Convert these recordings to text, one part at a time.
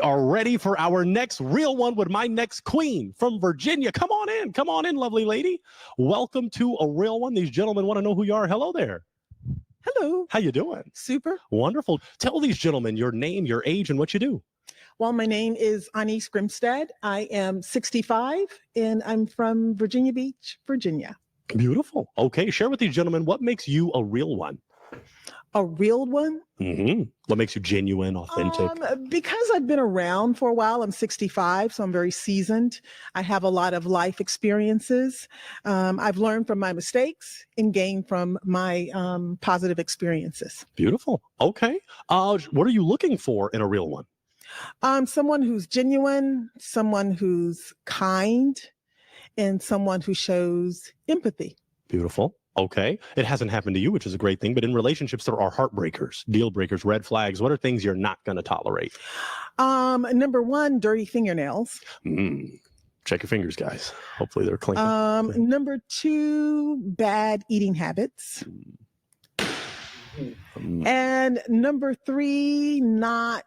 are ready for our next real one with my next queen from Virginia. Come on in, lovely lady. Welcome to a real one. These gentlemen want to know who you are. Hello there. Hello. How you doing? Super. Wonderful. Tell these gentlemen your name, your age, and what you do. Well, my name is Anise Grimstad. I am 65 and I'm from Virginia Beach, Virginia. Beautiful. Okay, share with these gentlemen what makes you a real one. A real one? Mm-hmm. What makes you genuine, authentic? Because I've been around for a while. I'm 65, so I'm very seasoned. I have a lot of life experiences. I've learned from my mistakes and gained from my positive experiences. Beautiful. Okay. What are you looking for in a real one? Someone who's genuine, someone who's kind, and someone who shows empathy. Beautiful. Okay. It hasn't happened to you, which is a great thing. But in relationships, there are heartbreakers, deal breakers, red flags. What are things you're not going to tolerate? Number one, dirty fingernails. Check your fingers, guys. Hopefully they're clean. Number two, bad eating habits. And number three, not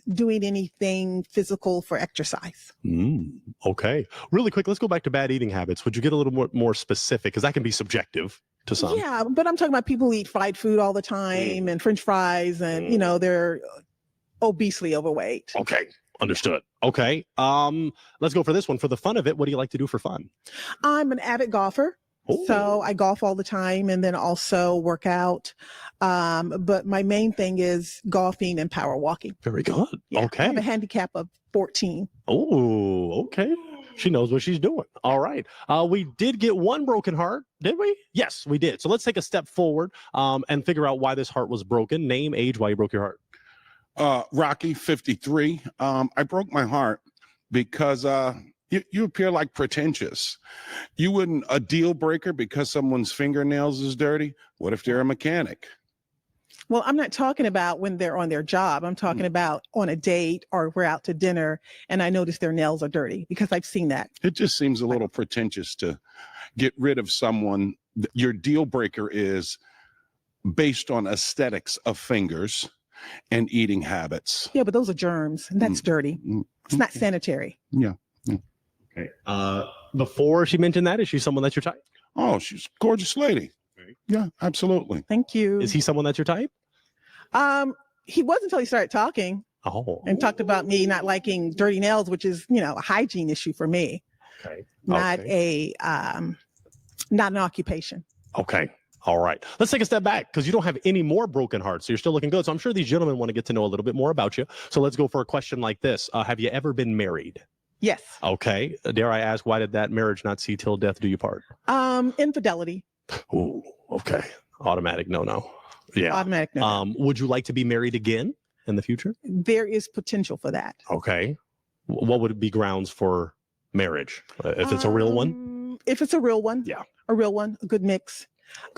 doing anything physical for exercise. Okay. Really quick, let's go back to bad eating habits. Would you get a little more specific? Because that can be subjective to some. Yeah, but I'm talking about people who eat fried food all the time and French fries and, you know, they're obesely overweight. Okay. Understood. Okay. Let's go for this one. For the fun of it, what do you like to do for fun? I'm an avid golfer. Ooh. So I golf all the time and then also work out. But my main thing is golfing and power walking. Very good. Yeah, Okay. I have a handicap of 14. Oh, okay. She knows what she's doing. All right. We did get one broken heart, did we? Yes, we did. So let's take a step forward and figure out why this heart was broken. Name, age, why you broke your heart. Rocky, 53. I broke my heart because you appear like pretentious. You wouldn't a deal breaker because someone's fingernails is dirty. What if they're a mechanic? Well, I'm not talking about when they're on their job. I'm talking about on a date or we're out to dinner and I notice their nails are dirty because I've seen that. It just seems a little pretentious to get rid of someone. Your deal breaker is based on aesthetics of fingers and eating habits. Yeah, but those are germs and that's dirty. It's not sanitary. Yeah. Okay. Before she mentioned that, is she someone that's your type? Oh, she's a gorgeous lady. Yeah, absolutely. Thank you. Is he someone that's your type? He was until he started talking. Oh. And talked about me not liking dirty nails, which is, you know, a hygiene issue for me. Okay. Not an occupation. Okay. All right. Let's take a step back because you don't have any more broken hearts. So you're still looking good. So I'm sure these gentlemen want to get to know a little bit more about you. So let's go for a question like this. Have you ever been married? Yes. Okay. Dare I ask, why did that marriage not see till death do you part? Infidelity. Ooh, okay. Automatic no. Yeah. Automatic no. Would you like to be married again in the future? There is potential for that. Okay. What would be grounds for marriage? If it's a real one? If it's a real one. Yeah. A real one, a good mix.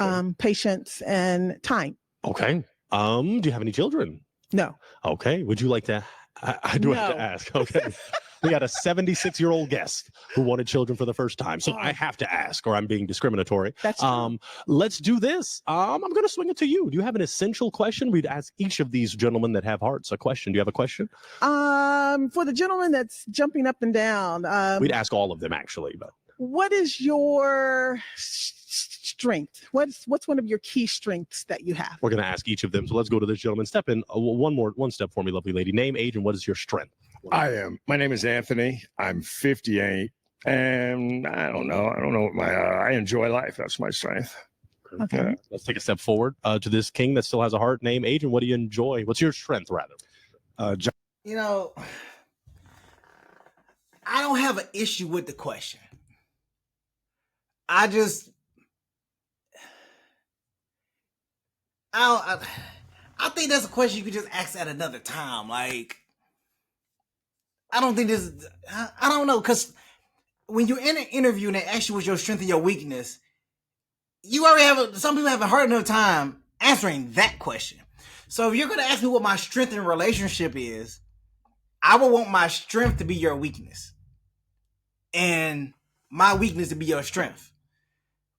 Okay. Patience and time. Okay. Do you have any children? No. Okay. Would you like to? I do have to ask. Okay. We got a 76-year-old guest who wanted children for the first time. So I have to ask, or I'm being discriminatory. That's true. Let's do this. I'm going to swing it to you. Do you have an essential question? We'd ask each of these gentlemen that have hearts a question. Do you have a question? For the gentleman that's jumping up and down. We'd ask all of them, actually. But what is your strength? What's one of your key strengths that you have? We're going to ask each of them. So let's go to this gentleman. Step in one step for me, lovely lady. Name, age, and what is your strength? My name is Anthony. I'm 58 and I don't know what I enjoy life. That's my strength. Okay. Let's take a step forward to this king that still has a heart. Name, age, and what do you enjoy? What's your strength, rather? John. You know, I don't have an issue with the question. I think that's a question you could just ask at another time. Like, I don't think this. I don't know, because when you're in an interview and they ask you what's your strength and your weakness, you already some people have a hard enough time answering that question. So if you're going to ask me what my strength in a relationship is, I would want my strength to be your weakness and my weakness to be your strength.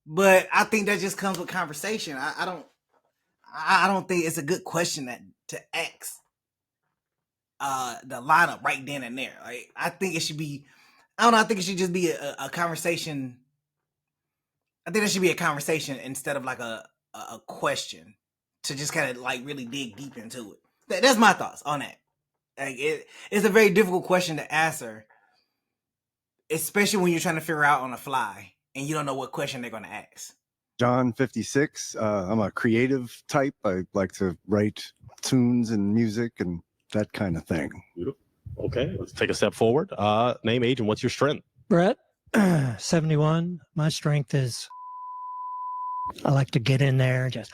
But I think that just comes with conversation. I don't think it's a good question to ask. the lineup right then and there. Like, I think it should be, I don't know, I think it should just be a conversation. I think there should be a conversation instead of like a question to just kind of like really dig deep into it. That's my thoughts on that. Like, it's a very difficult question to answer, especially when you're trying to figure out on the fly and you don't know what question they're going to ask. John 56. I'm a creative type. I like to write tunes and music and that kind of thing. Beautiful. Okay, let's take a step forward. Name, age, and what's your strength? Brett, 71. My strength is I like to get in there and just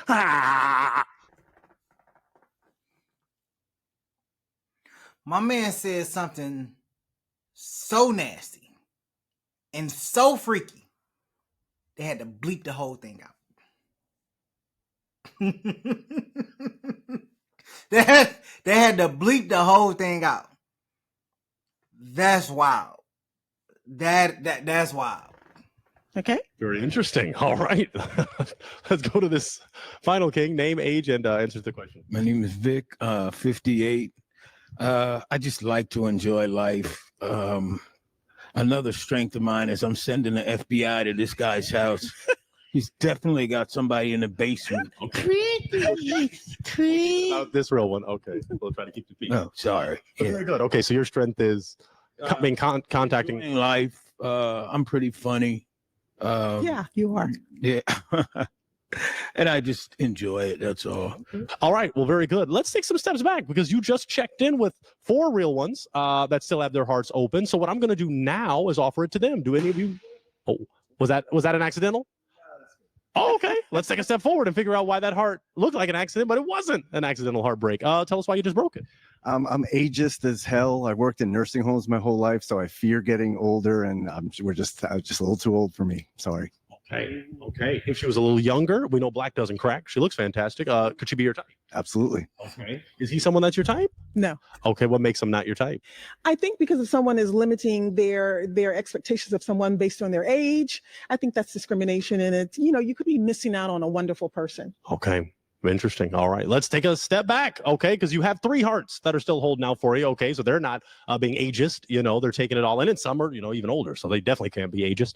My man said something so nasty and so freaky, they had to bleep the whole thing out. they had to bleep the whole thing out. That's wild. That's wild. Okay. Very interesting. All right. Let's go to this final king. Name, age, and answer the question. My name is Vic, 58. I just like to enjoy life. Another strength of mine is I'm sending the FBI to this guy's house. He's definitely got somebody in the basement. This real one. Okay. We'll try to keep the peace. Oh, sorry. Very good. Okay. So your strength is contacting Enjoying life. I'm pretty funny. Yeah, you are. Yeah. And I just enjoy it. That's all. All right. Well, very good. Let's take some steps back because you just checked in with 4 real ones that still have their hearts open. So what I'm going to do now is offer it to them. Do any of you? Oh, was that an accidental? Oh, okay. Let's take a step forward and figure out why that heart looked like an accident, but it wasn't an accidental heartbreak. Tell us why you just broke it. I'm ageist as hell. I worked in nursing homes my whole life, so I fear getting older, and I was just a little too old for me. Sorry. Okay. Okay. If she was a little younger, we know black doesn't crack. She looks fantastic. Could she be your type? Absolutely. Okay. Is he someone that's your type? No. Okay. What makes him not your type? I think because if someone is limiting their expectations of someone based on their age, I think that's discrimination, and it's, you could be missing out on a wonderful person. Okay. Interesting. All right. Let's take a step back. Okay. Because you have 3 hearts that are still holding out for you. Okay. So they're not being ageist. They're taking it all in. And some are, even older. So they definitely can't be ageist.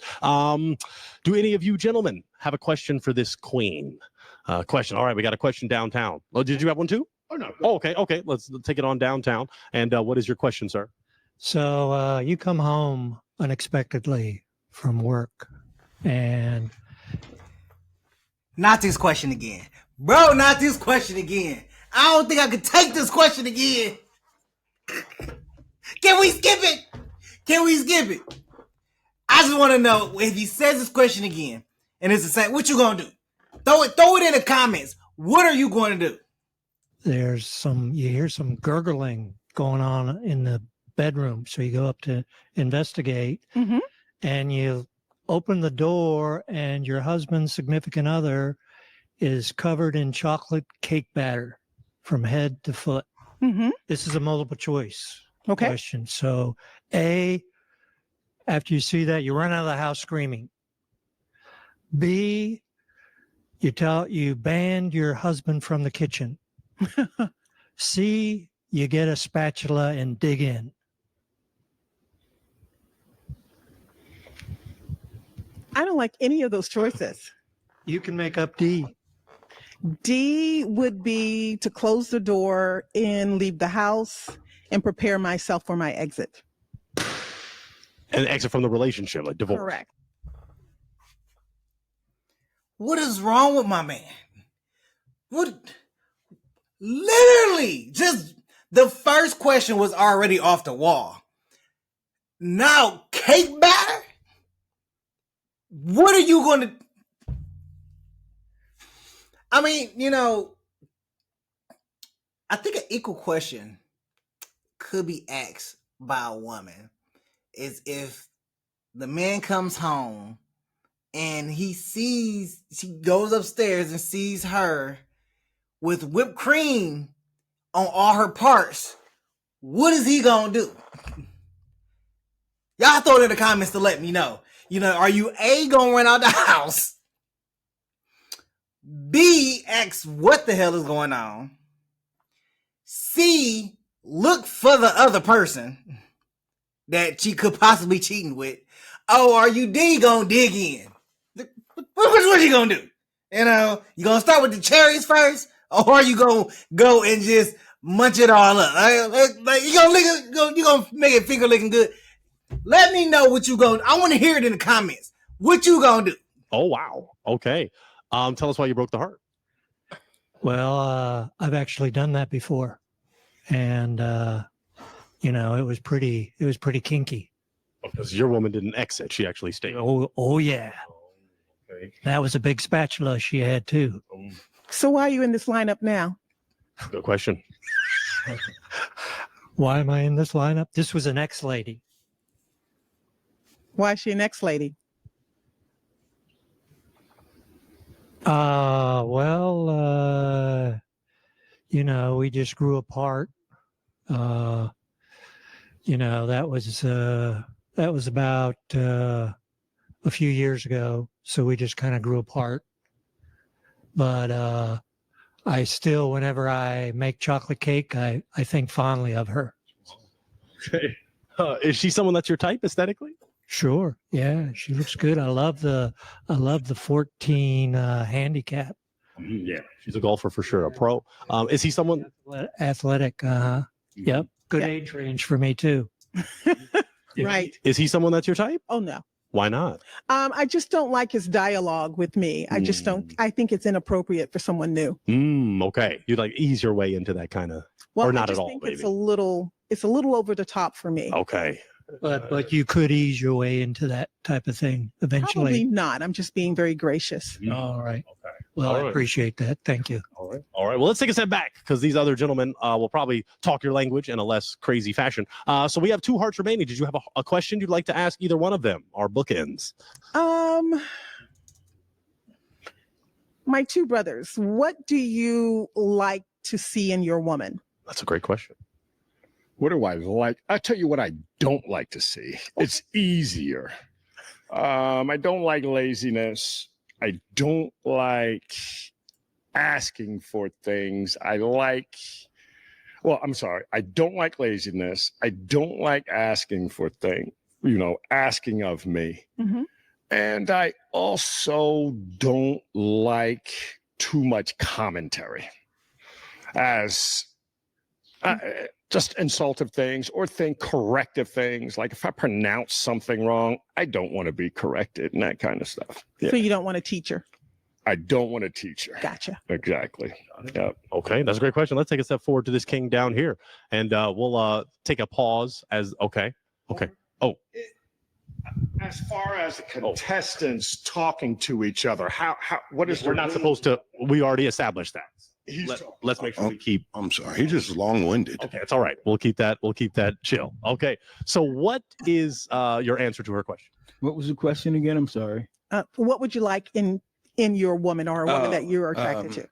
Do any of you gentlemen have a question for this queen? Question. All right. We got a question downtown. Oh, did you have one too? Oh, no. Oh, okay. Okay. Let's take it on downtown. And what is your question, sir? So you come home unexpectedly from work and Not this question again. Bro, not this question again. I don't think I could take this question again. Can we skip it? Can we skip it? I just want to know if he says this question again and it's the same, what you gonna do? Throw it in the comments. What are you going to do? you hear some gurgling going on in the bedroom. So you go up to investigate and you open the door and your husband's significant other is covered in chocolate cake batter from head to foot. This is a multiple choice question. So A, after you see that, you run out of the house screaming. B, you banned your husband from the kitchen. C, you get a spatula and dig in. I don't like any of those choices. You can make up D. D would be to close the door and leave the house and prepare myself for my exit. And exit from the relationship, like divorce. Correct. What is wrong with my man? What? Literally, just the first question was already off the wall. Now, cake batter? What are you going to... I mean, I think an equal question could be asked by a woman is if the man comes home and she goes upstairs and sees her with whipped cream on all her parts, what is he gonna do? Y'all throw it in the comments to let me know. Are you A, gonna run out the house? B, ask what the hell is going on? C, look for the other person that she could possibly cheating with, or are you gonna dig in? What you gonna do? You know, you gonna start with the cherries first, or are you gonna go and just munch it all up? Like you gonna make it finger licking good? Let me know what you gonna. I want to hear it in the comments. What you gonna do? Oh wow. Okay. Tell us why you broke the heart. Well, I've actually done that before, and you know, it was pretty kinky. Because your woman didn't exit; she actually stayed. Oh yeah. Okay. That was a big spatula she had too. So why are you in this lineup now? Good question. Why am I in this lineup? This was an ex-lady. Why is she an ex-lady? Well, you know, we just grew apart. You know, that was about a few years ago. So we just kind of grew apart. But I still, whenever I make chocolate cake, I think fondly of her. Okay. Is she someone that's your type aesthetically? Sure. Yeah, she looks good. I love the 14 handicap. Yeah, she's a golfer for sure, a pro. Is he someone Athletic. Yep. Good age range for me too. Right. Is he someone that's your type? Oh no. Why not? I just don't like his dialogue with me. I just don't. I think it's inappropriate for someone new. Okay. You'd like ease your way into that kind of, Well, or not I just at all, think maybe. it's a little over the top for me. Okay. But you could ease your way into that type of thing Probably eventually. not. I'm just being very gracious. All right. Okay. Well, All I right. appreciate that. Thank you. All right. All right. Well, let's take a step back because these other gentlemen will probably talk your language in a less crazy fashion. So we have 2 hearts remaining. Did you have a question you'd like to ask either one of them? Our bookends. My 2 brothers, what do you like to see in your woman? That's a great question. What do I like? I'll tell you what I don't like to see. It's easier. I don't like laziness. I don't like asking for things. I don't like laziness. I don't like asking for things, asking of me. Mm-hmm. And I also don't like too much commentary as just insultive things or corrective things. Like if I pronounce something wrong, I don't want to be corrected and that kind of stuff. Yeah. So you don't want a teacher? I don't want a teacher. Gotcha. Exactly. Yep. Okay, that's a great question. Let's take a step forward to this king down here, and we'll take a pause. Okay. Oh, As far as the contestants talking to each other, what is we're not supposed to. We already established that. Let's make sure we keep. I'm sorry. He's just long-winded. Okay, it's all right. We'll keep that chill. Okay. So what is your answer to her question? What was the question again? I'm sorry. What would you like in your woman or a woman that you're attracted to?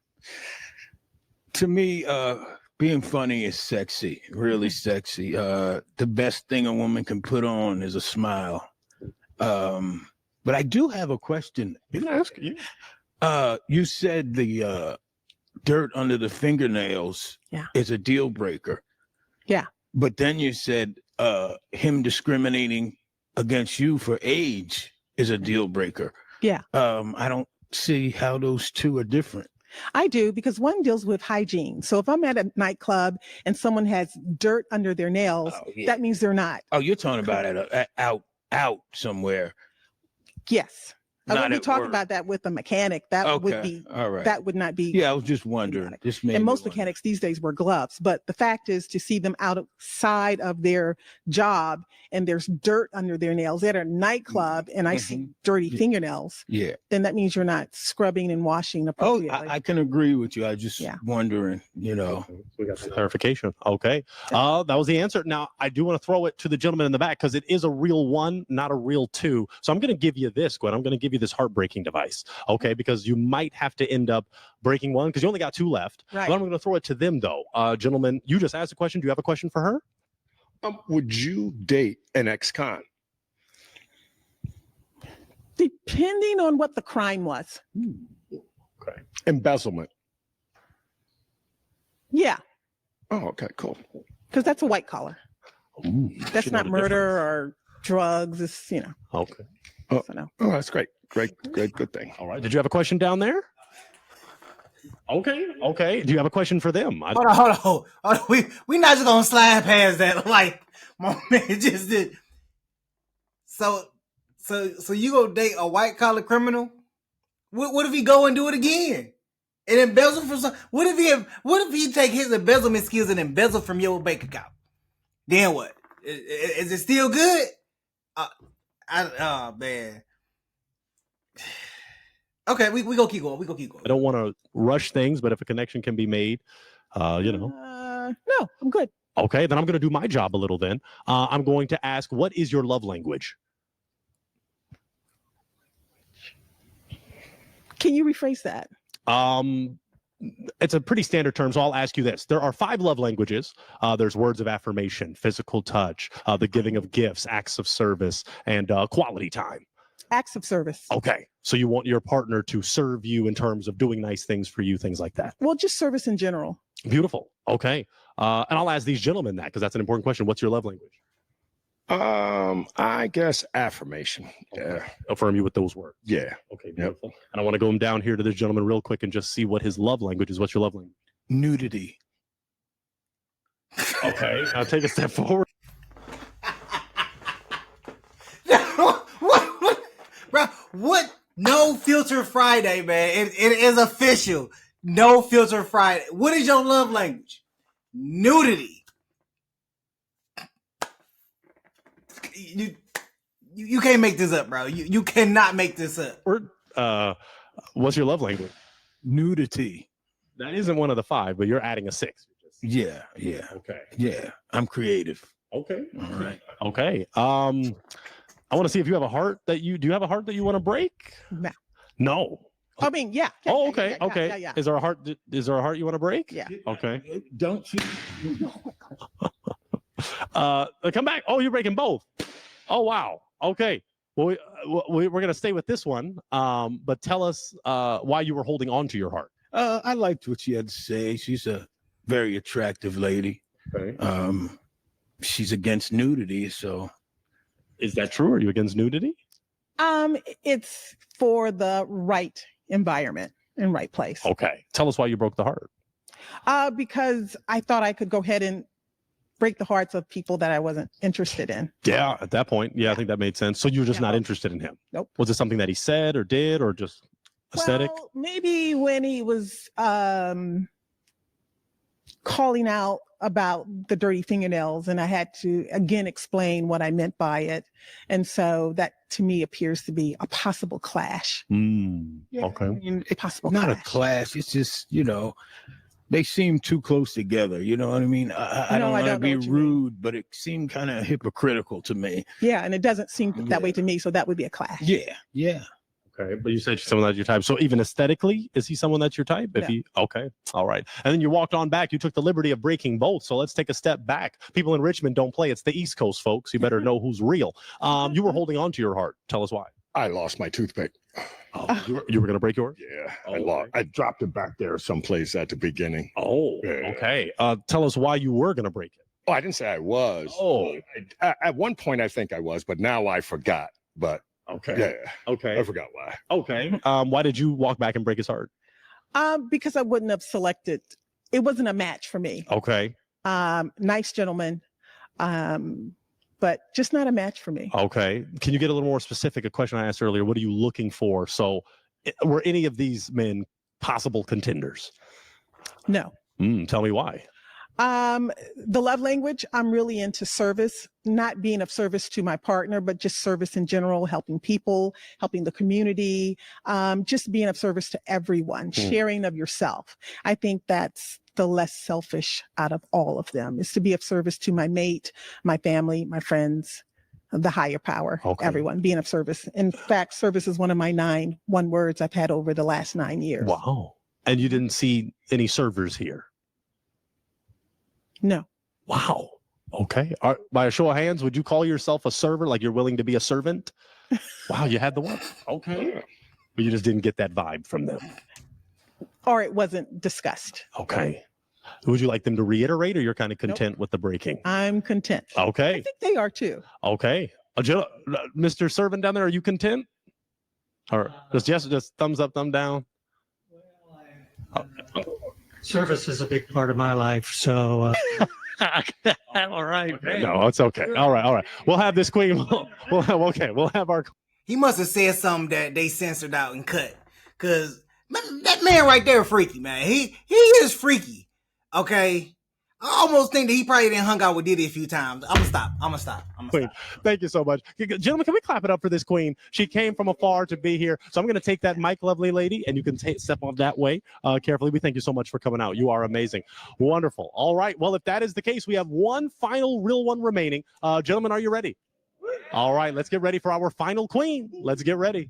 To me, being funny is sexy, really sexy. The best thing a woman can put on is a smile. But I do have a question. You can ask you. You said the dirt under the fingernails is a deal breaker. Yeah. But then you said him discriminating against you for age is a deal breaker. Yeah. I don't see how those two are different. I do, because one deals with hygiene. So if I'm at a nightclub and someone has dirt under their nails, that means they're not. Oh, you're talking about it out somewhere. Yes. Not When we at talk work. about that with a mechanic, that would be all right. that would not be. Yeah, I was just wondering. This made and me most wonder. mechanics these days wear gloves, but the fact is to see them outside of their job and there's dirt under their nails at a nightclub and I see dirty fingernails, then that means you're not scrubbing and washing Oh, appropriately. I can agree with you. I just wondering, We got some clarification. Okay. That was the answer. Now, I do want to throw it to the gentleman in the back because it is a real 1, not a real 2. So I'm going to give you this, Gwen. I'm going to give you this heartbreaking device. Okay. Because you might have to end up breaking 1 because you only got 2 left. Right. But I'm going to throw it to them, though. Gentlemen, you just asked a question. Do you have a question for her? Would you date an ex-con? Depending on what the crime was. Okay. Embezzlement. Yeah. Oh, okay, cool. because that's a white collar. Ooh, That's should know not the murder difference. or drugs. It's, you know, Okay. so no. Oh, that's great. Good thing. All right. Did you have a question down there? Okay. Okay. Do you have a question for them? Hold on. We not just gonna slide past that. Like my man just did. So you gonna date a white collar criminal? What if he go and do it again and embezzle from some? What if he take his embezzlement skills and embezzle from your bank account? Then what? Is it still good? Oh man. Okay, we gonna keep going. I don't want to rush things, but if a connection can be made, you know. No, I'm good. Okay, then I'm going to do my job a little then. I'm going to ask, what is your love language? Can you rephrase that? It's a pretty standard term, so I'll ask you this. There are 5 love languages. There's words of affirmation, physical touch, the giving of gifts, acts of service, and quality time. Acts of service. Okay, so you want your partner to serve you in terms of doing nice things for you, things like that. Well, just service in general. Beautiful. Okay, and I'll ask these gentlemen that because that's an important question. What's your love language? I guess affirmation. Yeah. Affirm you with those words. Yeah. Okay, beautiful. And I want to go down here to this gentleman real quick and just see what his love language is. What's your love language? Nudity. Okay, I'll take a step forward. Bro, what? No filter Friday, man. It is official. No filter Friday. What is your love language? Nudity. You can't make this up, bro. You cannot make this up. What's your love language? Nudity. That isn't one of the 5, but you're adding a 6. Yeah. Okay. Yeah. I'm creative. Okay. All right. Okay. I want to see if you have a heart do you have a heart that you want to break? No. No. I mean, yeah. Oh, okay. Yeah, Okay. Yeah. Is there a heart you want to break? Yeah. Okay. Don't you? Come back. Oh, you're breaking both. Oh, wow. Okay. Well, we're going to stay with this one. But tell us why you were holding on to your heart. I liked what she had to say. She's a very attractive lady. Okay. She's against nudity, so. Is that true? Are you against nudity? It's for the right environment and right place. Okay. Tell us why you broke the heart. Because I thought I could go ahead and break the hearts of people that I wasn't interested in. Yeah, at that point. Yeah, I think that made sense. So you were just not interested in him? Nope. Was it something that he said or did or just aesthetic? Well, maybe when he was calling out about the dirty fingernails, and I had to again explain what I meant by it. And so that to me appears to be a possible clash. Okay. I mean, it's Possible not a clash. clash. It's just, they seem too close together. You know what I mean? I don't want to be rude, but it seemed kind of hypocritical to me. Yeah, and it doesn't seem that way to me. So that would be a clash. Yeah. Okay, but you said she's someone that's your type. So even aesthetically, is he someone that's your type? No. Okay, all right. And then you walked on back. You took the liberty of breaking both. So let's take a step back. People in Richmond don't play. It's the East Coast, folks. You better know who's real. You were holding on to your heart. Tell us why. I lost my toothpick. Oh, you were going to break yours? Yeah, Oh, I dropped it back there someplace at the beginning. Oh, Yeah. okay. Tell us why you were going to break it. Oh, I didn't say I was. Oh. At one point I think I was, but now I forgot. But Okay. yeah, Okay. I forgot why. Okay. Why did you walk back and break his heart? Because I wouldn't have selected. It wasn't a match for me. Okay. Nice gentleman, but just not a match for me. Okay. Can you get a little more specific? A question I asked earlier. What are you looking for? So, were any of these men possible contenders? No. Tell me why. The love language, I'm really into service, not being of service to my partner, but just service in general, helping people, helping the community, just being of service to everyone, sharing of yourself. I think that's the less selfish out of all of them, is to be of service to my mate, my family, my friends, the higher power, everyone, being of service. In fact, service is one of my 9 one-words I've had over the last 9 years. Wow. And you didn't see any servers here? No. Wow. Okay. By a show of hands, would you call yourself a server? Like you're willing to be a servant? Wow, you had the one. Okay. But you just didn't get that vibe from them. Or it wasn't discussed. Okay. Would you like them to reiterate, or you're kind of content with the breaking? I'm content. I Okay. think they are too. Okay. Mr. Servant down there, are you content? Or just thumbs up, thumb down? Service is a big part of my life, so all right. No, it's okay. All right. We'll have this queen. We'll have our. He must have said something that they censored out and cut. Cause that man right there freaky, man. He is freaky. Okay. I almost think that he probably didn't hung out with Diddy a few times. I'm gonna stop. Queen, thank you so much. Gentlemen, can we clap it up for this queen? She came from afar to be here. So I'm going to take that mic, lovely lady, and you can step off that way carefully. We thank you so much for coming out. You are amazing. Wonderful. All right. Well, if that is the case, we have one final real one remaining. Gentlemen, are you ready? All right. Let's get ready for our final queen. Let's get ready.